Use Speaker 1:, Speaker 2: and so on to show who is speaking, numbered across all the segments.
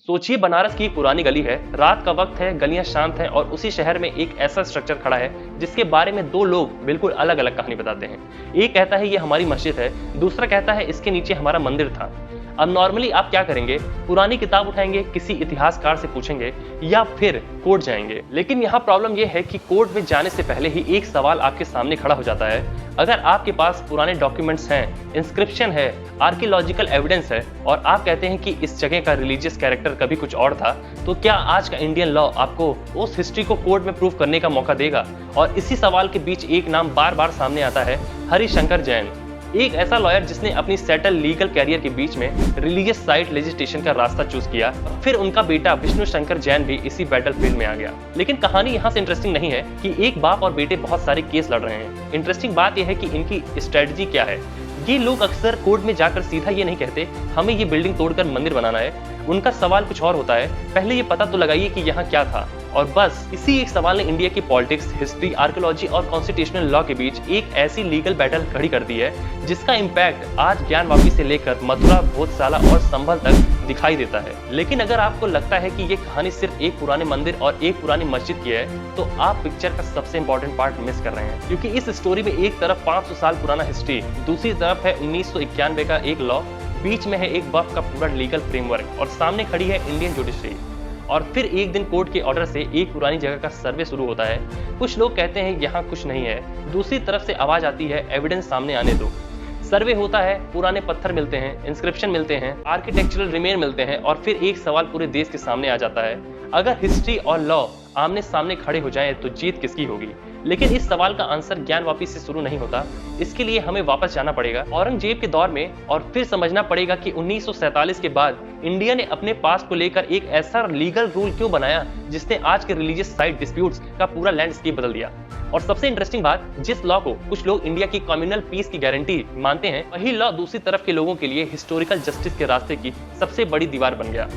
Speaker 1: सोचिए बनारस की एक पुरानी गली है, रात का वक्त है, गलियां शांत हैं और उसी शहर में एक ऐसा स्ट्रक्चर खड़ा है जिसके बारे में दो लोग बिल्कुल अलग अलग कहानी बताते हैं। एक कहता है ये हमारी मस्जिद है, दूसरा कहता है इसके नीचे हमारा मंदिर था। अब नॉर्मली आप क्या करेंगे? पुरानी किताब उठाएंगे, किसी इतिहासकार से पूछेंगे या फिर कोर्ट जाएंगे। लेकिन यहाँ प्रॉब्लम यह है कि कोर्ट में जाने से पहले ही एक सवाल आपके सामने खड़ा हो जाता है। अगर आपके पास पुराने डॉक्यूमेंट्स हैं, इंस्क्रिप्शन है, आर्कियोलॉजिकल एविडेंस है और आप कहते हैं कि इस जगह का रिलीजियस कैरेक्टर कभी कुछ और था, तो क्या आज का इंडियन लॉ आपको उस हिस्ट्री को कोर्ट में प्रूव करने का मौका देगा? और इसी सवाल के बीच एक नाम बार बार सामने आता है, हरिशंकर जैन। एक ऐसा लॉयर जिसने अपनी सेटल लीगल कैरियर के बीच में रिलीजियस साइट लेजिस्लेशन का रास्ता चूज किया। फिर उनका बेटा विष्णु शंकर जैन भी इसी बैटलफील्ड में आ गया। लेकिन कहानी यहाँ से इंटरेस्टिंग नहीं है कि एक बाप और बेटे बहुत सारे केस लड़ रहे हैं। इंटरेस्टिंग बात यह है कि इनकी स्ट्रेटजी क्या है। ये लोग अक्सर कोर्ट में जाकर सीधा ये नहीं कहते हमें ये बिल्डिंग तोड़कर मंदिर बनाना है। उनका सवाल कुछ और होता है, पहले ये पता तो लगाइए कि यहाँ क्या था। और बस इसी एक सवाल ने इंडिया की पॉलिटिक्स, हिस्ट्री, आर्कियोलॉजी और कॉन्स्टिट्यूशनल लॉ के बीच एक ऐसी लीगल बैटल खड़ी कर दी है जिसका इम्पैक्ट आज ज्ञानवापी से लेकर मथुरा, भोजशाला और संभल तक दिखाई देता है। लेकिन अगर आपको लगता है कि ये कहानी सिर्फ एक पुराने मंदिर और एक पुरानी मस्जिद की है, तो आप पिक्चर का सबसे इंपॉर्टेंट पार्ट मिस कर रहे हैं। क्योंकि इस स्टोरी में एक तरफ 500 साल पुराना हिस्ट्री, दूसरी तरफ है 1991 का एक लॉ, बीच में है एक वक्त का पूरा लीगल फ्रेमवर्क और सामने खड़ी है इंडियन जुडिशरी। और फिर एक दिन कोर्ट के ऑर्डर से एक पुरानी जगह का सर्वे शुरू होता है। कुछ लोग कहते हैं यहाँ कुछ नहीं है, दूसरी तरफ से आवाज आती है एविडेंस सामने आने दो। सर्वे होता है, पुराने पत्थर मिलते हैं, इंस्क्रिप्शन मिलते हैं, आर्किटेक्चरल रिमेन मिलते हैं और फिर एक सवाल पूरे देश के सामने आ जाता है, अगर हिस्ट्री और लॉ आमने सामने खड़े हो जाएं तो जीत किसकी होगी? लेकिन इस सवाल का आंसर ज्ञानवापी से शुरू नहीं होता। इसके लिए हमें वापस जाना पड़ेगा औरंगजेब के दौर में और फिर समझना पड़ेगा कि 1947 के बाद इंडिया ने अपने पास्ट को लेकर एक ऐसा लीगल रूल क्यों बनाया जिसने आज के रिलीजियस साइट डिस्प्यूट्स का पूरा लैंडस्केप बदल दिया। और सबसे इंटरेस्टिंग बात, जिस लॉ को कुछ लोग इंडिया की कम्युनल पीस की गारंटी मानते हैं, वही लॉ दूसरी तरफ के लोगों के लिए हिस्टोरिकल जस्टिस के रास्ते की सबसे बड़ी दीवार बन गया।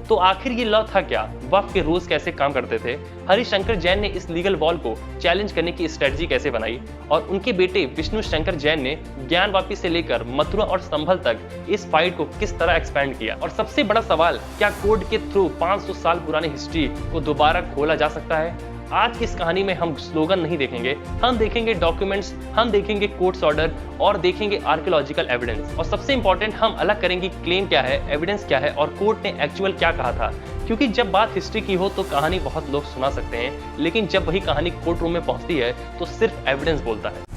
Speaker 1: तो आखिर ये लॉ था क्या? वक्फ के रूल्स कैसे काम करते थे? हरिशंकर जैन ने इस लीगल वॉल को चैलेंज करने की स्ट्रेटजी कैसे बनाई? और उनके बेटे विष्णु शंकर जैन ने ज्ञानवापी से लेकर मथुरा और संभल तक इस फाइट को किस तरह एक्सपैंड किया? और सबसे बड़ा सवाल, क्या कोर्ट के थ्रू 500 साल पुरानी हिस्ट्री को दोबारा खोला जा सकता है? आज की इस कहानी में हम स्लोगन नहीं देखेंगे, हम देखेंगे डॉक्यूमेंट्स, हम देखेंगे कोर्ट्स ऑर्डर और देखेंगे आर्कियोलॉजिकल एविडेंस। और सबसे इंपॉर्टेंट, हम अलग करेंगे क्लेम क्या है, एविडेंस क्या है और कोर्ट ने एक्चुअल क्या कहा था। क्योंकि जब बात हिस्ट्री की हो तो कहानी बहुत लोग सुना सकते हैं, लेकिन जब वही कहानी कोर्ट रूम में पहुंचती है तो सिर्फ एविडेंस बोलता है।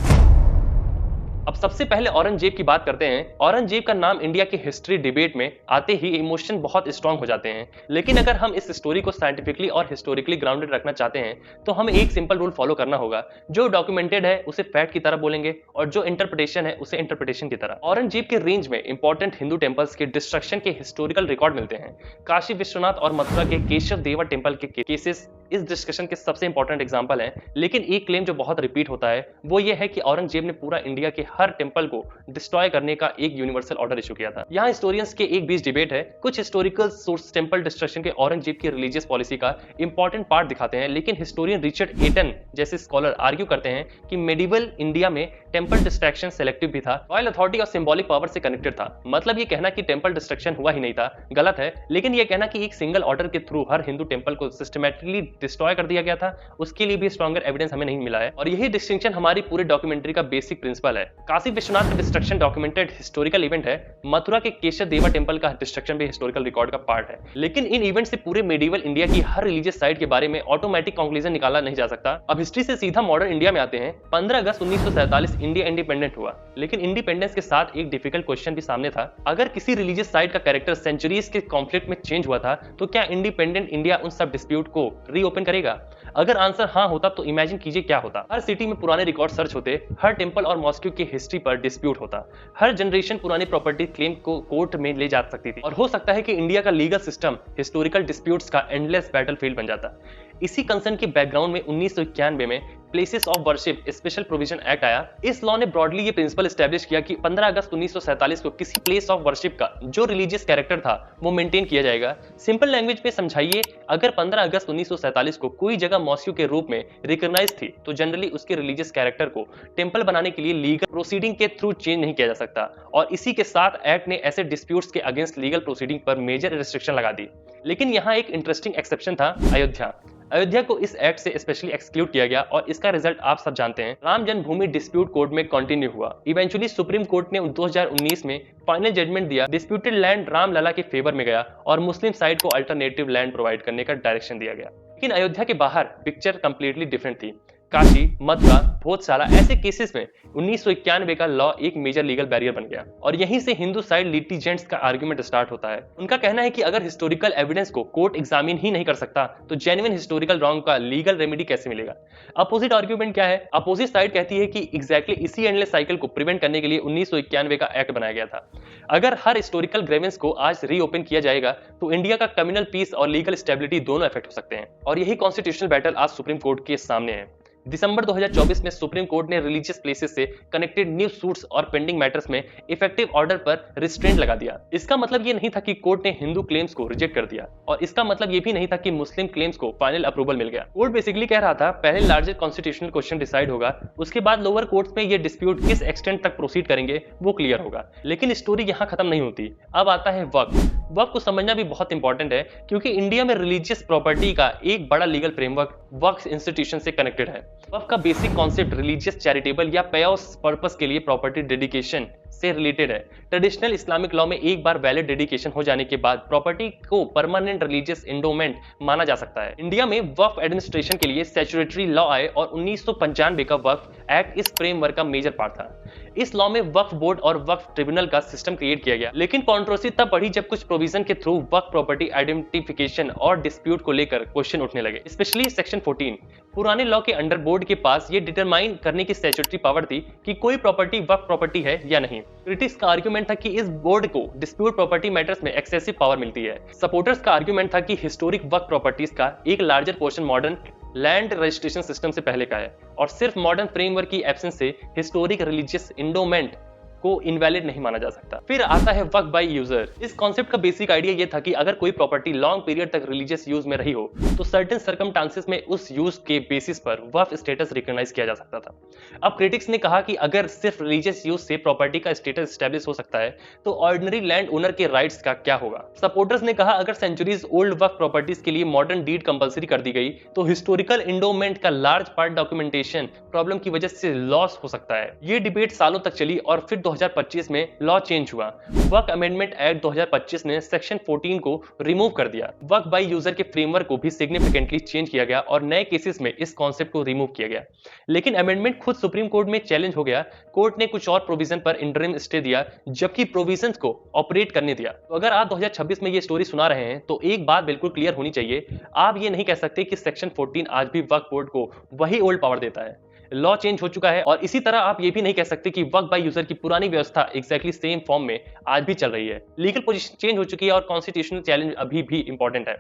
Speaker 1: अब सबसे पहले औरंगजेब की बात करते हैं। औरंगजेब का नाम इंडिया की हिस्ट्री डिबेट में आते ही इमोशन बहुत स्ट्रांग हो जाते हैं। लेकिन अगर हम इस स्टोरी को साइंटिफिकली और हिस्टोरिकली ग्राउंडेड रखना चाहते हैं तो हमें एक सिंपल रूल फॉलो करना होगा, जो डॉक्यूमेंटेड है उसे फैक्ट की तरह बोलेंगे और जो इंटरप्रिटेशन है उसे इंटरप्रिटेशन की तरह। औरंगजेब के रेंज में इंपॉर्टेंट हिंदू टेम्पल्स के डिस्ट्रक्शन के हिस्टोरिकल रिकॉर्ड मिलते हैं। काशी विश्वनाथ और मथुरा के केशव देवा टेम्पल के केसेस इस डिस्कशन के सबसे इंपॉर्टेंट एग्जांपल हैं। लेकिन एक क्लेम जो बहुत रिपीट होता है वो ये है कि औरंगजेब ने पूरा इंडिया के हर टेंपल को डिस्ट्रॉय करने का एक यूनिवर्सल ऑर्डर इशू किया था। यहाँ हिस्टोरियंस के एक बीच डिबेट है। कुछ हिस्टोरिकल सोर्स टेंपल डिस्ट्रक्शन के औरंगजेब की रिलीजियस पॉलिसी का इंपॉर्टेंट पार्ट दिखाते हैं, लेकिन हिस्टोरियन रिचर्ड एटन जैसे स्कॉलर आर्ग्यू करते हैं कि मेडिवल इंडिया में टेंपल डिस्ट्रक्शन सेलेक्टिव भी था, रॉयल अथॉरिटी और सिंबॉलिक पावर से कनेक्टेड था। मतलब ये कहना कि टेंपल डिस्ट्रक्शन हुआ ही नहीं था गलत है, लेकिन ये कहना कि एक सिंगल ऑर्डर के थ्रू हर हिंदू टेंपल को सिस्टमैटिकली डिस्ट्रॉय कर दिया गया था, उसके लिए भी स्ट्रॉन्गर एविडेंस हमें नहीं मिला है। और यही डिस्टिंक्शन हमारी पूरे डॉक्यूमेंट्री का बेसिक प्रिंसिपल है। काशी विश्वनाथ का डिस्ट्रक्शन डॉक्यूमेंटेड हिस्टोरिकल इवेंट है, मथुरा के केशव देवा टेंपल का डिस्ट्रक्शन भी हिस्टोरिकल रिकॉर्ड का पार्ट है। लेकिन इन इवेंट से पूरे मेडिवल इंडिया की हर रिलीजियस साइट के बारे में ऑटोमेटिक कंक्लूजन निकाला नहीं जा सकता। अब हिस्ट्री से सीधा मॉडर्न इंडिया में आते हैं। 15 अगस्त 1947 इंडिया इंडिपेंडेंट हुआ, लेकिन इंडिपेंडेंस के साथ एक डिफिकल्ट क्वेश्चन भी सामने था। अगर किसी रिलीजियस साइट का कैरेक्टर सेंचुरीज के कॉन्फ्लिक्ट में चेंज हुआ था तो क्या इंडिपेंडेंट इंडिया उन सब डिस्प्यूट को रीओपन करेगा? अगर आंसर हाँ होता तो इमेजिन कीजिए क्या होता। हर सिटी में पुराने रिकॉर्ड सर्च होते, हर टेंपल और मॉस्क्यू की हिस्ट्री पर डिस्प्यूट होता, हर जनरेशन पुरानी प्रॉपर्टी क्लेम को कोर्ट में ले जा सकती थी और हो सकता है कि इंडिया का लीगल सिस्टम हिस्टोरिकल डिस्प्यूट्स का एंडलेस बैटलफील्ड बन जाता। इसी कंसर्न के बैकग्राउंड में 1991 में places of worship special provision act आया। इस लॉ ने ब्रॉडली ये प्रिंसिपल एस्टैब्लिश किया कि 15 अगस्त 1947 को किसी प्लेस ऑफ वर्शिप का जो रिलीजियस कैरेक्टर था वो मेंटेन किया जाएगा। सिंपल लैंग्वेज में समझाइए, अगर 15 अगस्त 1947 को कोई जगह मॉस्क्यू के रूप में रिकॉग्नाइज थी तो जनरली उसके रिलीजियस कैरेक्टर को टेंपल बनाने के लिए लीगल प्रोसीडिंग के थ्रू चेंज नहीं किया जा सकता, और इसी के साथ एक्ट ने ऐसे डिस्प्यूट्स के अगेंस्ट लीगल प्रोसीडिंग पर मेजर रिस्ट्रिक्शन लगा दी। लेकिन यहाँ एक इंटरेस्टिंग एक्सेप्शन था, अयोध्या। अयोध्या को इस एक्ट से स्पेशली एक्सक्लूड किया गया और इसका रिजल्ट आप सब जानते हैं, राम जन्मभूमि डिस्प्यूट कोर्ट में कंटिन्यू हुआ। इवेंचुअली सुप्रीम कोर्ट ने 2019 में फाइनल जजमेंट दिया, डिस्प्यूटेड लैंड रामलला के फेवर में गया और मुस्लिम साइड को अल्टरनेटिव लैंड प्रोवाइड करने का डायरेक्शन दिया गया। लेकिन अयोध्या के बाहर पिक्चर कंप्लीटली डिफरेंट थी। काशी, मथुरा, भोजशाला ऐसे केसेस में 1991 का लॉ एक मेजर लीगल बैरियर बन गया और यहीं से हिंदू साइड लिटिजेंट्स का आर्गुमेंट स्टार्ट होता है। उनका कहना है कि अगर हिस्टोरिकल एविडेंस को कोर्ट एग्जामिन ही नहीं कर सकता तो जेन्युइन हिस्टोरिकल रॉन्ग का लीगल रेमेडी कैसे मिलेगा। अपोजिट आर्गुमेंट क्या है? अपोजिट साइड कहती है कि एग्जैक्टली इसी एंडलेस साइकिल को प्रिवेंट करने के लिए 1991 का एक्ट बनाया गया था। अगर हर हिस्टोरिकल ग्रेवेंस को आज रीओपन किया जाएगा तो इंडिया का कम्युनल पीस और लीगल स्टेबिलिटी दोनों इफेक्ट हो सकते हैं, और यही कॉन्स्टिट्यूशनल बैटल आज सुप्रीम कोर्ट के सामने है। दिसंबर 2024 में सुप्रीम कोर्ट ने रिलीजियस प्लेसेस से कनेक्टेड न्यू सूट्स और पेंडिंग मैटर्स में इफेक्टिव ऑर्डर पर रिस्ट्रेंट लगा दिया। इसका मतलब ये नहीं था कि कोर्ट ने हिंदू क्लेम्स को रिजेक्ट कर दिया, और इसका मतलब ये भी नहीं था कि मुस्लिम क्लेम्स को फाइनल अप्रूवल मिल गया। कोर्ट बेसिकली कह रहा था पहले लार्जर कॉन्स्टिट्यूशनल क्वेश्चन डिसाइड होगा, उसके बाद लोअर कोर्ट्स में ये डिस्प्यूट किस एक्सटेंट तक प्रोसीड करेंगे वो क्लियर होगा। लेकिन स्टोरी यहाँ खत्म नहीं होती। अब आता है वक्फ। वक्फ को समझना भी बहुत इंपॉर्टेंट है क्योंकि इंडिया में रिलीजियस प्रॉपर्टी का एक बड़ा लीगल फ्रेमवर्क वक्फ इंस्टीट्यूशन से कनेक्टेड है। वक्फ का बेसिक कॉन्सेप्ट रिलीजियस, चैरिटेबल या पेयर्स पर्पस के लिए प्रॉपर्टी डेडिकेशन से रिलेटेड है। ट्रेडिशनल इस्लामिक लॉ में एक बार वैलिड डेडिकेशन हो जाने के बाद प्रॉपर्टी को परमानेंट रिलीजियस एंडोमेंट माना जा सकता है। इंडिया में वक्फ एडमिनिस्ट्रेशन के लिए स्टैट्यूटरी लॉ आए और 1995 का वक्फ एक्ट इस फ्रेमवर्क का मेजर पार्ट था। इस लॉ में वक्फ बोर्ड और वक्फ ट्रिब्यूनल का सिस्टम क्रिएट किया गया, लेकिन कंट्रोवर्सी तब बढ़ी जब कुछ प्रोविजन के थ्रू वक्फ प्रॉपर्टी आइडेंटिफिकेशन और डिस्प्यूट को लेकर क्वेश्चन उठने लगे, स्पेशली सेक्शन 14। पुराने लॉ के अंडर बोर्ड के पास ये डिटरमाइन करने की स्टैट्यूटरी पावर थी कि कोई प्रॉपर्टी वक्फ प्रॉपर्टी है या नहीं। क्रिटिक्स का आर्गुमेंट था कि इस बोर्ड को डिस्प्यूट प्रॉपर्टी मैटर्स में एक्सेसिव पावर मिलती है। सपोर्टर्स का आर्गुमेंट था कि हिस्टोरिक वक्फ प्रॉपर्टीज का एक larger portion modern land registration system से पहले का है, और सिर्फ मॉडर्न फ्रेमवर्क की एब्सेंस से हिस्टोरिक रिलीजियस एंडोमेंट को इनवैलिड नहीं माना जा सकता। फिर आता है वक्फ बाय यूजर। इस कॉन्सेप्ट का बेसिक आइडिया ये था कि अगर कोई प्रॉपर्टी लॉन्ग पीरियड तक रिलीजियस यूज में रही हो तो सर्टेन सर्कमस्टांसेस में उस यूज के बेसिस पर वक्फ स्टेटस रिकॉग्नाइज किया जा सकता था। अब क्रिटिक्स ने कहा कि अगर सिर्फ रिलीजियस यूज से प्रॉपर्टी का स्टेटस स्टैब्लिश हो सकता है तो ऑर्डिनरी लैंड ओनर के राइट्स का क्या होगा। सपोर्टर्स ने कहा अगर सेंचुरीज ओल्ड वक्फ प्रॉपर्टीज के लिए मॉडर्न डीड कंपलसरी कर दी गई तो हिस्टोरिकल एंडोमेंट का लार्ज पार्ट डॉक्यूमेंटेशन प्रॉब्लम की वजह से लॉस हो सकता है। ये डिबेट सालों तक चली और फिर 2025 में लॉ चेंज हुआ। वक्फ अमेंडमेंट एक्ट 2025 ने सेक्शन 14 को रिमूव कर दिया। वक्फ बाय यूजर के फ्रेमवर्क को भी सिग्निफिकेंटली चेंज किया गया और नए केसेस में इस कॉन्सेप्ट को रिमूव किया गया। लेकिन अमेंडमेंट खुद सुप्रीम कोर्ट में चैलेंज हो गया। कोर्ट ने कुछ और प्रोविजन पर इंटरिम स्टे दिया जबकि प्रोविजंस को ऑपरेट करने दिया। तो अगर आप 2026 में ये स्टोरी सुना रहे हैं तो एक बात बिल्कुल क्लियर होनी चाहिए, आप ये नहीं कह सकते कि सेक्शन 14 आज भी वक्फ बोर्ड को वही ओल्ड पावर देता है। लॉ चेंज हो चुका है और इसी तरह आप ये भी नहीं कह सकते कि वक्फ बाय यूजर की पुरानी व्यवस्था एग्जैक्टली सेम फॉर्म में आज भी चल रही है। लीगल पोजीशन चेंज हो चुकी है और कॉन्स्टिट्यूशनल चैलेंज अभी भी इंपॉर्टेंट है।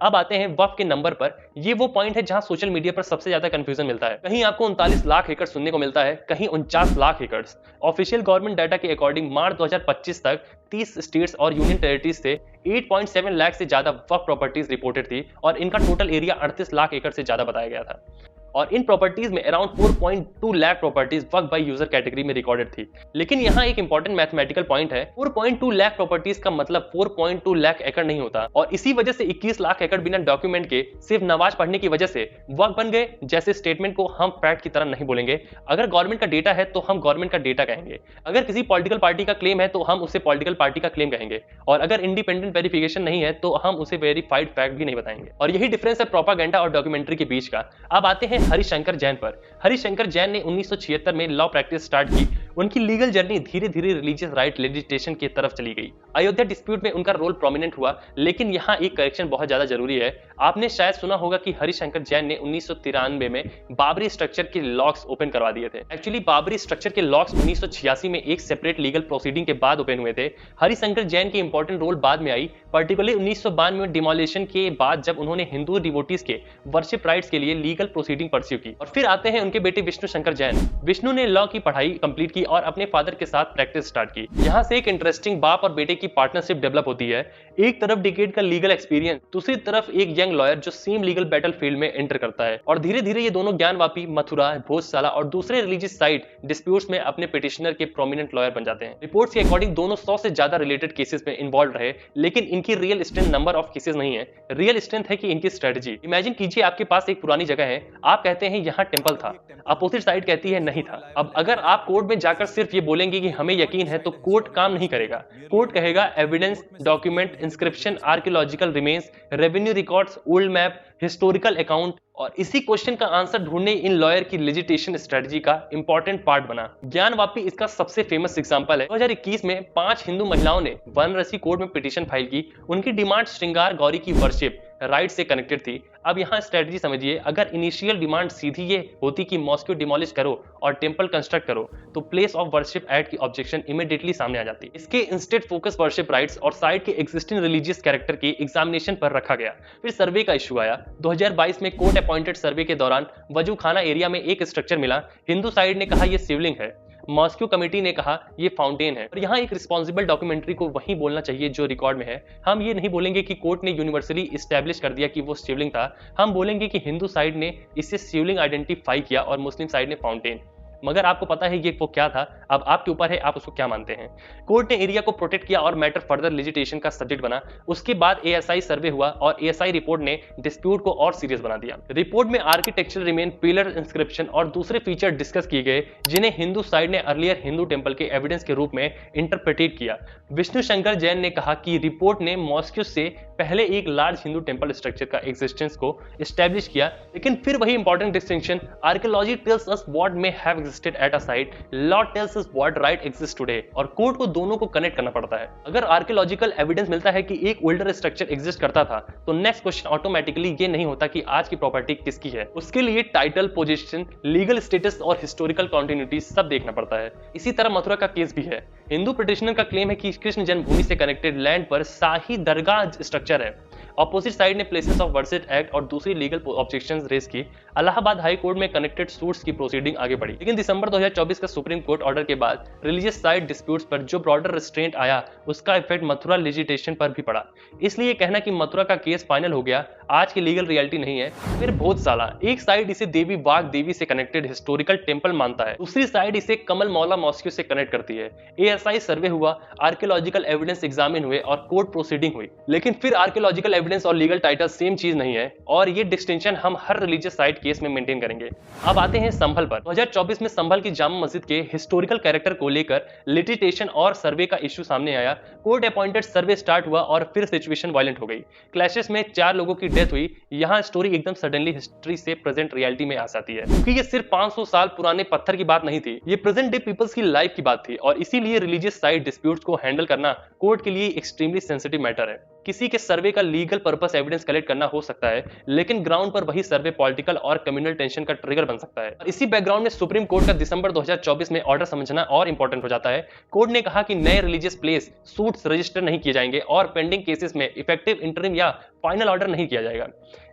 Speaker 1: अब आते हैं वक्फ के नंबर पर। ये वो पॉइंट है जहां सोशल मीडिया पर सबसे ज्यादा कंफ्यूजन मिलता है। कहीं आपको 39 लाख एकड़ सुनने को मिलता है, कहीं 49 लाख एकड़। ऑफिशियल गवर्नमेंट डाटा के अकॉर्डिंग मार्च 2025 तक 30 स्टेट्स और यूनियन टेरिटरीज से 8.7 लाख से ज्यादा वक्फ प्रॉपर्टीज रिपोर्टेड थी और इनका टोटल एरिया 38 लाख एकड़ से ज्यादा बताया गया था। और इन प्रॉपर्टीज में around 4.2 lakh properties Waqf by user category में रिकॉर्डेड थी। लेकिन यहाँ एक इंपॉर्टेंट मैथमेटिकल पॉइंट है, 4.2 लाख प्रॉपर्टीज का मतलब 4.2 लाख एकड़ नहीं होता, और इसी वजह से 21 लाख एकड़ बिना डॉक्यूमेंट के सिर्फ नमाज पढ़ने की वजह से वक्फ बन गए। जैसे स्टेटमेंट को हम फैक्ट की तरह नहीं बोलेंगे। अगर गवर्नमेंट का डेटा है तो हम गवर्नमेंट का डेटा कहेंगे, अगर किसी पॉलिटिकल पार्टी का क्लेम है तो हम उसे पॉलिटिकल पार्टी का क्लेम कहेंगे, और अगर इंडिपेंडेंट वेरिफिकेशन नहीं है तो हम उसे वेरीफाइड फैक्ट भी नहीं बताएंगे। और यही डिफरेंस है प्रोपागेंडा और डॉक्यूमेंट्री के बीच का। अब आते हैं हरिशंकर जैन पर। हरिशंकर जैन ने 1976 में लॉ प्रैक्टिस स्टार्ट की। उनकी लीगल जर्नी धीरे धीरे रिलीजियस राइट लेजिस्लेशन की तरफ चली गई। अयोध्या डिस्प्यूट में उनका रोल प्रोमिनेंट हुआ, लेकिन यहाँ एक करेक्शन बहुत ज्यादा जरूरी है। आपने शायद सुना होगा कि हरिशंकर जैन ने 1993 में बाबरी स्ट्रक्चर के लॉक्स ओपन करवा दिए थे। एक्चुअली बाबरी स्ट्रक्चर के लॉक्स 1986 में एक सेपरेट लीगल प्रोसीडिंग के बाद ओपन हुए थे। हरिशंकर जैन की इंपॉर्टेंट रोल बाद में आई, पर्टिकुलरली 1992 में डिमोलिशन के बाद, जब उन्होंने हिंदू डिवोटीज के वर्शिप राइट्स के लिए लीगल प्रोसीडिंग परस्यू की। और फिर आते हैं उनके बेटे विष्णु शंकर जैन। विष्णु ने लॉ की पढ़ाई कंप्लीट की और अपने फादर के साथ प्रैक्टिस स्टार्ट की। यहाँ से एक इंटरेस्टिंग बाप और बेटे की पार्टनरशिप डेवलप होती है। एक तरफ डिकेड का लीगल एक्सपीरियंस, दूसरी तरफ एक यंग लॉयर जो सेम लीगल बैटल फील्ड में एंटर करता है। और धीरे धीरे ये दोनों ज्ञानवापी, मथुरा, भोजशाला और दूसरे रिलीजियस साइट डिस्प्यूट्स में अपने पिटिशनर के प्रोमिनेंट लॉयर बन जाते हैं। रिपोर्ट्स के अकॉर्डिंग दोनों 100 से ज्यादा रिलेटेड केसेस में इन्वॉल्व रहे, लेकिन इनकी real strength number of cases नहीं है, रियल स्ट्रेंथ है कि इनकी स्ट्रेटजी। इमेजिन कीजिए आपके पास एक पुरानी जगह है, आप कहते हैं यहाँ टेंपल था, अपोजिट साइड कहती है नहीं था। अब अगर आप कोर्ट में जाकर सिर्फ ये बोलेंगे कि हमें यकीन है, तो कोर्ट काम नहीं करेगा। कोर्ट कहेगा evidence, document, inscription, archaeological remains, revenue records, old map, historical account. और इसी क्वेश्चन का आंसर ढूंढने इन लॉयर की लेजिटेशन स्ट्रेटजी का इंपॉर्टेंट पार्ट बना। ज्ञानवापी इसका सबसे फेमस एग्जांपल है। 2021 में 5 हिंदू महिलाओं ने वाराणसी कोर्ट में पिटीशन फाइल की। उनकी डिमांड श्रृंगार गौरी की वर्शिप राइट से कनेक्टेड थी। अब यहाँ स्ट्रेटजी समझिए, अगर इनिशियल डिमांड सीधी ये होती कि मॉस्क्यू डिमोलिश करो और टेंपल कंस्ट्रक्ट करो, तो प्लेस ऑफ वर्शिप एक्ट की ऑब्जेक्शन इमीडिएटली सामने आ जाती। इसके इंस्टेड फोकस वर्शिप राइट्स और साइट के एग्जिस्टिंग रिलीजियस कैरेक्टर के एग्जामिनेशन पर रखा गया। फिर सर्वे का इशू आया। 2022 में कोर्ट अपॉइंटेड सर्वे के दौरान वजूखाना एरिया में एक स्ट्रक्चर मिला। हिंदू साइड ने कहा यह शिवलिंग है, मॉस्क्यू कमेटी ने कहा ये फाउंटेन है। और यहाँ एक रिस्पॉन्सिबल डॉक्यूमेंट्री को वही बोलना चाहिए जो रिकॉर्ड में है। हम ये नहीं बोलेंगे कि कोर्ट ने यूनिवर्सली एस्टैब्लिश कर दिया कि वो शिवलिंग था, हम बोलेंगे कि हिंदू साइड ने इसे शिवलिंग आइडेंटिफाई किया और मुस्लिम साइड ने फाउंटेन। मगर आपको पता है ये वो क्या था, अब आपके ऊपर है आप उसको क्या मानते हैं। कोर्ट ने एरिया को प्रोटेक्ट किया और मैटर फर्दर लिजिटेशन का सब्जेक्ट बना। उसके बाद एएसआई सर्वे हुआ और एएसआई रिपोर्ट ने डिस्प्यूट को और सीरियस बना दिया। रिपोर्ट में आर्किटेक्चरल रिमेन, पिलर इंस्क्रिप्शन और दूसरे फीचर डिस्कस किए गए, जिन्हें हिंदू साइड ने अर्लियर हिंदू टेंपल के एविडेंस के रूप में इंटरप्रेटेट किया। विष्णु शंकर जैन ने कहा कि रिपोर्ट ने मॉस्क्यू से पहले एक लार्ज हिंदू टेंपल स्ट्रक्चर का एग्जिस्टेंस को एस्टैब्लिश किया, लेकिन फिर वही important distinction, archaeology tells us what may have existed at a site, law tells us what right exist today. और कोर्ट को दोनों को कनेक्ट करना पड़ता है। अगर आर्कियोलॉजिकल एविडेंस मिलता है कि एक ओल्डर स्ट्रक्चर एग्जिस्ट करता था, तो नेक्स्ट क्वेश्चन ऑटोमेटिकली ये नहीं होता कि आज की प्रॉपर्टी किसकी है। उसके लिए टाइटल, पोजीशन, लीगल स्टेटस और हिस्टोरिकल कंटिन्यूटी सब देखना पड़ता है। इसी तरह मथुरा का केस भी है। हिंदू पिटिशनर का क्लेम है कि कृष्ण जन्मभूमि से कनेक्टेड लैंड पर शाही दरगाह स्ट्रक्चर है। ऑपोजिट साइड ने प्लेसेस ऑफ वर्शिप एक्ट और दूसरी लीगल ऑब्जेक्शंस रेज की। इलाहाबाद हाई कोर्ट में कनेक्टेड सूट्स की प्रोसीडिंग आगे बढ़ी, लेकिन दिसंबर 2024 का सुप्रीम कोर्ट ऑर्डर के बाद रिलीजियस साइड डिस्प्यूट्स पर जो ब्रॉडर रिस्ट्रेंट आया, उसका इफेक्ट मथुरा लिजिटेशन पर भी पड़ा। इसलिए कहना कि मथुरा का केस फाइनल हो गया आज की लीगल रियलिटी नहीं है। फिर भोजशाला, एक साइड इसे देवी वाघ देवी से कनेक्टेड हिस्टोरिकल टेंपल मानता है, दूसरी साइड इसे कमल मौला मॉस्क्यू से कनेक्ट करती है। एएसआई सर्वे हुआ, आर्कियोलॉजिकल एविडेंस एग्जामिन हुए और कोर्ट प्रोसीडिंग हुई, लेकिन फिर आर्कियोलॉजिकल एविडेंस और लीगल टाइटल सेम चीज नहीं है, और ये डिस्टिंक्शन हम हर रिलीजियस साइट केस में मेंटेन करेंगे। अब आते हैं संभल पर। 2024 में संभल की जामा मस्जिद के हिस्टोरिकल कैरेक्टर को लेकर लिटिगेशन और सर्वे का इश्यू सामने आया। कोर्ट अपॉइंटेड सर्वे स्टार्ट हुआ और फिर सिचुएशन वायलेंट हो गई। क्लैशेस में 4 लोगों की डेथ हुई। यहाँ स्टोरी एकदम सडनली हिस्ट्री से प्रेजेंट रियलिटी में आ जाती है, क्योंकि ये सिर्फ 500 साल पुराने पत्थर की बात नहीं थी, ये प्रेजेंट डे पीपल्स की लाइफ की बात थी। और इसीलिए रिलीजियस साइट डिस्प्यूट्स को हैंडल करना कोर्ट के लिए एक्सट्रीमली सेंसिटिव मैटर है। किसी के सर्वे का लीगल पर्पस एविडेंस कलेक्ट करना हो सकता है, लेकिन ग्राउंड पर वही सर्वे पॉलिटिकल और कम्युनल टेंशन का ट्रिगर बन सकता है। और इसी बैकग्राउंड में सुप्रीम कोर्ट का दिसंबर 2024 में ऑर्डर समझना और इंपॉर्टेंट हो जाता है। कोर्ट ने कहा कि नए रिलीजियस प्लेस सूट्स रजिस्टर नहीं किए जाएंगे और पेंडिंग केसेस में इफेक्टिव इंटरिम या फाइनल ऑर्डर नहीं किया जाएगा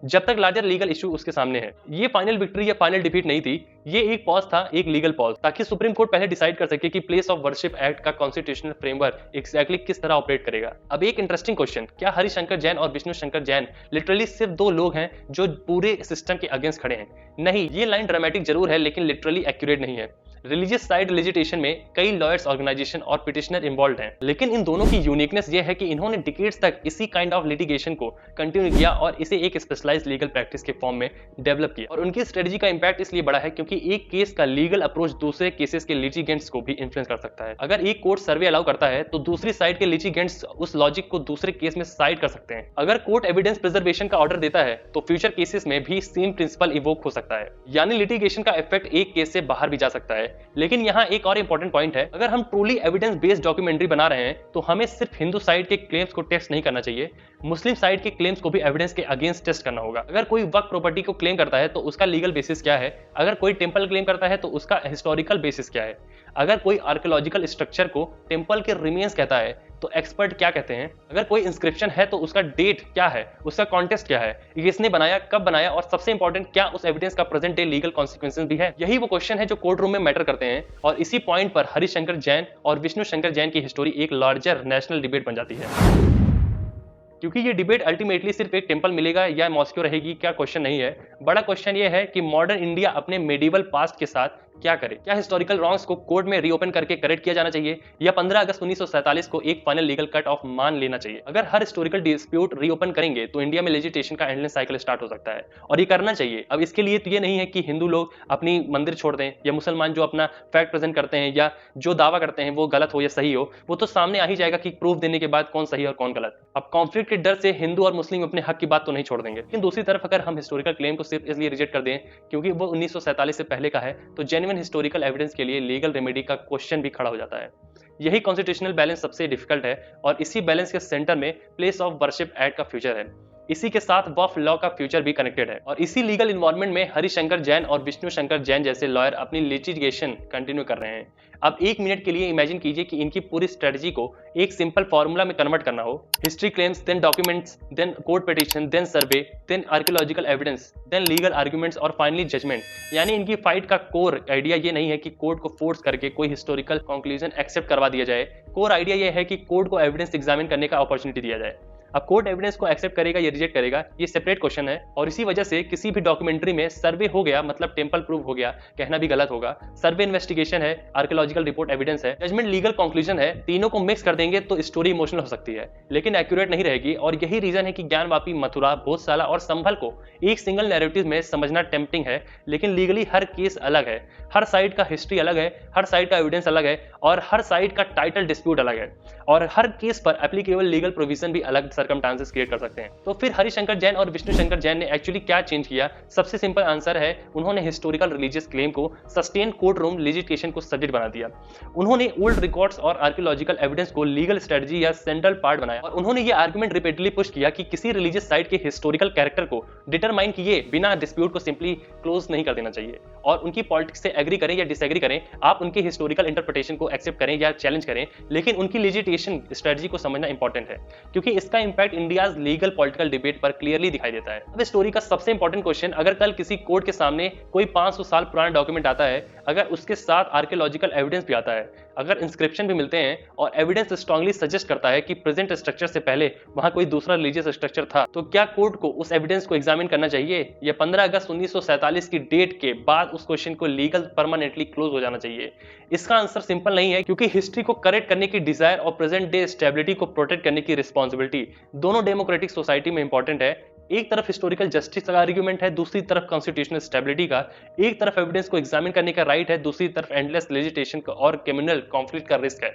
Speaker 1: जब तक लार्जर लीगल इशू उसके सामने है। ये फाइनल विक्ट्री या फाइनल डिफीट नहीं थी, ये एक पॉज था, एक लीगल पॉज, ताकि सुप्रीम कोर्ट पहले डिसाइड कर सके कि प्लेस ऑफ वर्शिप एक्ट का कॉन्स्टिट्यूशनल फ्रेमवर्क एग्जैक्टली किस तरह ऑपरेट करेगा। अब एक इंटरेस्टिंग क्वेश्चन, क्या हरिशंकर जैन और विष्णु शंकर जैन लिटरली सिर्फ 2 लोग हैं जो पूरे सिस्टम के अगेंस्ट खड़े हैं? नहीं, ये लाइन ड्रामेटिक जरूर है, लेकिन लिटरली एक्यूरेट नहीं है। रिलीजियस साइड लिजिटेशन में कई लॉयर्स, ऑर्गेनाइजेशन और पिटिशनर इन्वॉल्व हैं, लेकिन इन दोनों की यूनिकनेस ये है कि इन्होंने डिकेड्स तक इसी काइंड ऑफ लिटिगेशन को कंटिन्यू किया और इसे एक स्पेशलाइज्ड लीगल प्रैक्टिस के फॉर्म में डेवलप किया। और उनकी स्ट्रेटजी का इंपैक्ट इसलिए बड़ा है क्योंकि एक केस का लीगल अप्रोच दूसरे केसेस के लिटिगेंट्स को भी इन्फ्लुएंस कर सकता है। अगर एक कोर्ट सर्वे अलाउ करता है, तो दूसरी साइड के लिटिगेंट्स उस लॉजिक को दूसरे केस में साइड कर सकते हैं। अगर कोर्ट एविडेंस प्रिजर्वेशन का ऑर्डर देता है, तो फ्यूचर केसेस में भी सेम प्रिंसिपल इवोक हो सकता है, यानी लिटिगेशन का इफेक्ट एक केस से बाहर भी जा सकता है। लेकिन यहाँ एक और इंपॉर्टेंट पॉइंट है, अगर हम ट्रूली एविडेंस बेस्ड डॉक्यूमेंट्री बना रहे हैं तो हमें सिर्फ हिंदू साइड के क्लेम्स को टेस्ट नहीं करना चाहिए, मुस्लिम साइड के क्लेम्स को भी एविडेंस के अगेंस्ट टेस्ट करना होगा। अगर कोई वक्फ प्रॉपर्टी को क्लेम करता है तो उसका लीगल बेसिस क्या है, अगर कोई टेंपल क्लेम करता है तो उसका हिस्टोरिकल बेसिस क्या है, अगर कोई आर्कियोलॉजिकल स्ट्रक्चर को टेंपल के रिमेन्स कहता है तो एक्सपर्ट क्या कहते हैं, अगर कोई इंस्क्रिप्शन है तो उसका डेट क्या है, उसका कॉन्टेक्स्ट क्या है, किसने बनाया, कब बनाया, और सबसे इंपॉर्टेंट क्या उस एविडेंस का प्रेजेंट डे लीगल कॉन्सिक्वेंसेस भी है। यही वो क्वेश्चन है जो कोर्ट रूम में मैटर करते हैं, और इसी पॉइंट पर हरिशंकर जैन और विष्णु शंकर जैन की हिस्टोरी एक लार्जर नेशनल डिबेट बन जाती है। क्योंकि ये डिबेट अल्टीमेटली सिर्फ एक टेंपल मिलेगा या मॉस्क्यू रहेगी क्या क्वेश्चन नहीं है, बड़ा क्वेश्चन ये है कि मॉडर्न इंडिया अपने मेडिवल पास्ट के साथ क्या करे। क्या हिस्टोरिकल रॉन्ग्स को कोर्ट में रीओपन करके करेक्ट किया जाना चाहिए या 15 अगस्त 1947 को एक फाइनल लीगल कट ऑफ मान लेना चाहिए। अगर हर हिस्टोरिकल डिस्प्यूट रीओपन करेंगे तो इंडिया में लेजिस्लेशन का एंडलेस साइकिल स्टार्ट हो सकता है, और ये करना चाहिए। अब इसके लिए तो ये नहीं है कि हिंदू लोग अपनी मंदिर छोड़ दें या मुसलमान जो अपना फैक्ट प्रेजेंट करते हैं या जो दावा करते हैं वो गलत हो या सही हो, वो तो सामने आ ही जाएगा कि प्रूफ देने के बाद कौन सही और कौन गलत। अब कॉन्फ्लिक्ट के डर से हिंदू और मुस्लिम अपने हक की बात तो नहीं छोड़ देंगे, लेकिन दूसरी तरफ अगर हम हिस्टोरिकल क्लेम को सिर्फ इसलिए रिजेक्ट कर दें क्योंकि वो 1947 से पहले का है तो जेन्युइन हिस्टोरिकल एविडेंस के लिए लीगल रेमेडी का क्वेश्चन भी खड़ा हो जाता है। यही कॉन्स्टिट्यूशनल बैलेंस सबसे डिफिकल्ट है, और इसी बैलेंस के सेंटर में प्लेस ऑफ वर्शिप एक्ट का फ्यूचर है। इसी के साथ वक्फ लॉ का फ्यूचर भी कनेक्टेड है, और इसी लीगल इन्वायरमेंट में हरिशंकर जैन और विष्णु शंकर जैन जैसे लॉयर अपनी लिटिगेशन कंटिन्यू कर रहे हैं। अब एक मिनट के लिए इमेजिन कीजिए कि इनकी पूरी स्ट्रेटजी को एक सिंपल फॉर्मूला में कन्वर्ट करना हो, history claims, then documents, then court petition, then survey, then archaeological evidence, then legal arguments और फाइनली जजमेंट। यानी इनकी फाइट का कोर आइडिया ये नहीं है कि कोर्ट को फोर्स करके कोई हिस्टोरिकल कंक्लूजन एक्सेप्ट करवा दिया जाए, कोर आइडिया ये है कि कोर्ट को एविडेंस एग्जामिन करने का अपॉर्चुनिटी दिया जाए। अब कोर्ट एविडेंस को एक्सेप्ट करेगा या रिजेक्ट करेगा ये सेपरेट क्वेश्चन है, और इसी वजह से किसी भी डॉक्यूमेंट्री में सर्वे हो गया मतलब टेंपल प्रूव हो गया कहना भी गलत होगा। सर्वे इन्वेस्टिगेशन है, आर्कियोलॉजिकल रिपोर्ट एविडेंस है, जजमेंट लीगल कंक्लूजन है, तीनों को मिक्स कर देंगे तो स्टोरी इमोशनल हो सकती है लेकिन एक्यूरेट नहीं रहेगी। और यही रीजन है कि ज्ञानवापी, मथुरा, भोजशाला और संभल को एक सिंगल नैरेटिव में समझना टेम्पटिंग है, लेकिन लीगली हर केस अलग है, हर साइड का हिस्ट्री अलग है, हर साइड का एविडेंस अलग है, और हर साइड का टाइटल डिस्प्यूट अलग है, और हर केस पर एप्लीकेबल लीगल प्रोविजन भी अलग सर्कमस्टांसेस क्रिएट कर सकते हैं। तो फिर हरिशंकर जैन और विष्णु शंकर जैन ने एक्चुअली क्या चेंज किया? सबसे सिंपल आंसर है, उन्होंने हिस्टोरिकल रिलीजियस क्लेम को सस्टेन कोर्ट रूम लिजिटिगेशन को सब्जेक्ट बना दिया। उन्होंने ओल्ड रिकॉर्ड्स और आर्कियोलॉजिकल एविडेंस को लीगल स्ट्रेटजी या सेंट्रल पार्ट बनाया, और उन्होंने ये आर्गुमेंट रिपीटेडली पुश किया कि किसी रिलीजियस साइट के हिस्टोरिकल कैरेक्टर को डिटरमाइन किए बिना डिस्प्यूट को सिंपली क्लोज नहीं कर देना चाहिए। और उनकी पॉलिटिक्स से एग्री करें या डिसएग्री करें, आप उनके हिस्टोरिकल इंटरप्रिटेशन को एक्सेप्ट करें या चैलेंज करें, लेकिन उनकी लिजिटिगेशन स्ट्रेटजी को समझना इंपॉर्टेंट है क्योंकि इसका impact India's legal political debate पर क्लियरली दिखाई देता है। अब स्टोरी का सबसे इंपॉर्टेंट क्वेश्चन, अगर कल किसी कोर्ट के सामने कोई 500 साल पुराना डॉक्यूमेंट आता है, अगर उसके साथ आर्कियोलॉजिकल एविडेंस भी आता है, अगर इंस्क्रिप्शन भी मिलते हैं और एविडेंस स्ट्रांगली सजेस्ट करता है कि प्रेजेंट स्ट्रक्चर से पहले वहां कोई दूसरा रिलीजियस स्ट्रक्चर था, तो क्या कोर्ट को उस एविडेंस को एग्जामिन करना चाहिए या 15 अगस्त 1947 की डेट के बाद उस क्वेश्चन को लीगल परमानेंटली क्लोज हो जाना चाहिए? इसका आंसर सिंपल नहीं है, क्योंकि हिस्ट्री को करेक्ट करने की डिजायर और प्रेजेंट डे स्टेबिलिटी को प्रोटेक्ट करने की रिस्पॉन्सिबिलिटी दोनों डेमोक्रेटिक सोसाइटी में इंपॉर्टेंट है। एक तरफ हिस्टोरिकल जस्टिस का आर्गुमेंट है, दूसरी तरफ कॉन्स्टिट्यूशनल स्टेबिलिटी का। एक तरफ एविडेंस को एग्जामिन करने का राइट है, दूसरी तरफ एंडलेस लेजिस्लेशन और क्रिमिनल कॉन्फ्लिक्ट का रिस्क है,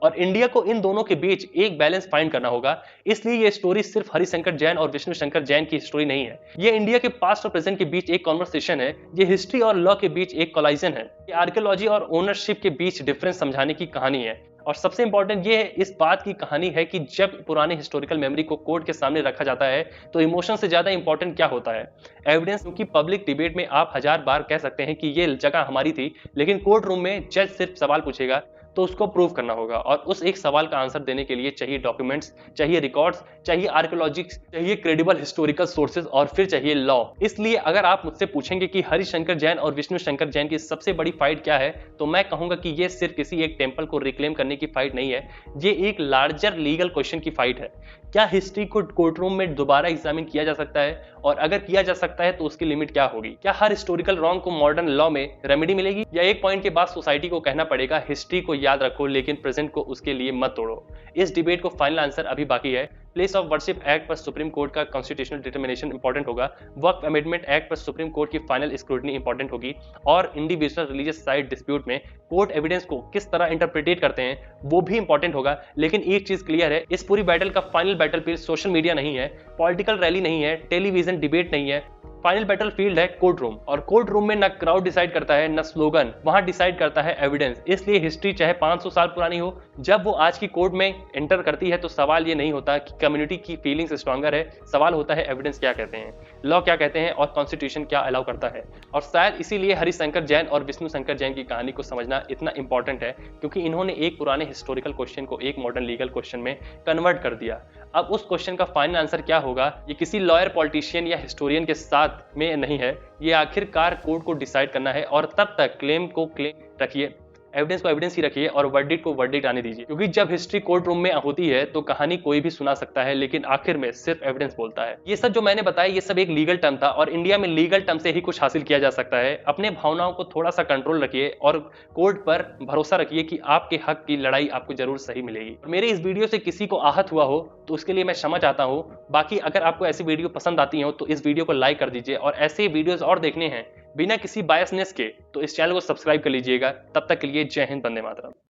Speaker 1: और इंडिया को इन दोनों के बीच एक बैलेंस फाइंड करना होगा। इसलिए ये स्टोरी सिर्फ हरिशंकर जैन और विष्णु शंकर जैन की स्टोरी नहीं है, ये इंडिया के पास्ट और प्रेजेंट के बीच एक कॉन्वर्सेशन है, ये हिस्ट्री और लॉ के बीच एक कोलाइजन है, ये आर्कियोलॉजी और ओनरशिप के बीच डिफरेंस समझाने की कहानी है। और सबसे इंपॉर्टेंट ये इस बात की कहानी है कि जब पुराने हिस्टोरिकल मेमोरी को कोर्ट के सामने रखा जाता है तो इमोशन से ज्यादा इंपॉर्टेंट क्या होता है? एविडेंस। क्योंकि पब्लिक डिबेट में आप 1000 बार कह सकते हैं कि ये जगह हमारी थी, लेकिन कोर्ट रूम में जज सिर्फ सवाल पूछेगा तो उसको प्रूव करना होगा, और उस एक सवाल का आंसर देने के लिए चाहिए डॉक्यूमेंट्स, चाहिए रिकॉर्ड्स, चाहिए आर्कियोलॉजी, चाहिए क्रेडिबल हिस्टोरिकल सोर्सेज, और फिर चाहिए लॉ। इसलिए अगर आप मुझसे पूछेंगे कि हरिशंकर जैन और विष्णु शंकर जैन की सबसे बड़ी फाइट क्या है, तो मैं कहूंगा कि ये सिर्फ किसी एक टेंपल को रिक्लेम करने की फाइट नहीं है, ये एक लार्जर लीगल क्वेश्चन की फाइट है। क्या हिस्ट्री को कोर्ट रूम में दोबारा एग्जामिन किया जा सकता है, और अगर किया जा सकता है तो उसकी लिमिट क्या होगी? क्या हर हिस्टोरिकल रॉन्ग को मॉडर्न लॉ में रेमेडी मिलेगी, या एक पॉइंट के बाद सोसाइटी को कहना पड़ेगा हिस्ट्री को याद रखो लेकिन प्रेजेंट को उसके लिए मत तोड़ो? इस डिबेट को फाइनल आंसर अभी बाकी है। प्लेस ऑफ वर्शिप एक्ट पर सुप्रीम कोर्ट का कॉन्स्टिट्यूशनल डिटर्मिनेशन इंपॉर्टेंट होगा, वक्फ अमेंडमेंट एक्ट पर सुप्रीम कोर्ट की फाइनल स्क्रूटनी इंपॉर्टेंट होगी, और इंडिविजुअल रिलीजियस साइड डिस्प्यूट में कोर्ट एविडेंस को किस तरह इंटरप्रिटेट करते हैं वो भी इंपॉर्टेंट होगा। लेकिन एक चीज क्लियर है, इस पूरी बैटल का final battle field social media नहीं है, पॉलिटिकल रैली नहीं है, टेलीविजन डिबेट नहीं है, फाइनल बैटल फील्ड है कोर्ट रूम, और कोर्ट रूम में न क्राउड डिसाइड करता है न स्लोगन, वहां डिसाइड करता है एविडेंस। इसलिए हिस्ट्री चाहे 500 साल पुरानी हो, जब वो आज की कोर्ट में एंटर करती है तो सवाल ये नहीं होता कि कम्युनिटी की फीलिंग्स स्ट्रॉन्गर है, सवाल होता है एविडेंस क्या कहते हैं, लॉ क्या कहते हैं और कॉन्स्टिट्यूशन क्या अलाउ करता है। और शायद इसीलिए हरिशंकर जैन और विष्णु शंकर जैन की कहानी को समझना इतना इंपॉर्टेंट है, क्योंकि इन्होंने एक पुराने हिस्टोरिकल क्वेश्चन को एक मॉडर्न लीगल क्वेश्चन में कन्वर्ट कर दिया। अब उस क्वेश्चन का फाइनल आंसर क्या होगा, ये किसी लॉयर, पॉलिटिशियन या हिस्टोरियन के साथ में नहीं है, ये आखिरकार कोर्ट को डिसाइड करना है। और तब तक क्लेम को क्लेम रखिए, एविडेंस को एविडेंस ही रखिए और वर्डिक्ट को वर्डिक्ट आने दीजिए, क्योंकि जब हिस्ट्री कोर्ट रूम में होती है तो कहानी कोई भी सुना सकता है, लेकिन आखिर में सिर्फ एविडेंस बोलता है। ये सब जो मैंने बताया ये सब एक लीगल टर्म था, और इंडिया में लीगल टर्म से ही कुछ हासिल किया जा सकता है। अपने भावनाओं को थोड़ा सा कंट्रोल रखिए और कोर्ट पर भरोसा रखिए कि आपके हक की लड़ाई आपको जरूर सही मिलेगी। मेरे इस वीडियो से किसी को आहत हुआ हो तो उसके लिए मैं क्षमा चाहता हूँ। बाकी अगर आपको ऐसी वीडियो पसंद आती हो तो इस वीडियो को लाइक कर दीजिए, और ऐसे वीडियोस और देखने हैं बिना किसी बायसनेस के तो इस चैनल को सब्सक्राइब कर लीजिएगा। तब तक के लिए जय हिंद, वंदे मातरम।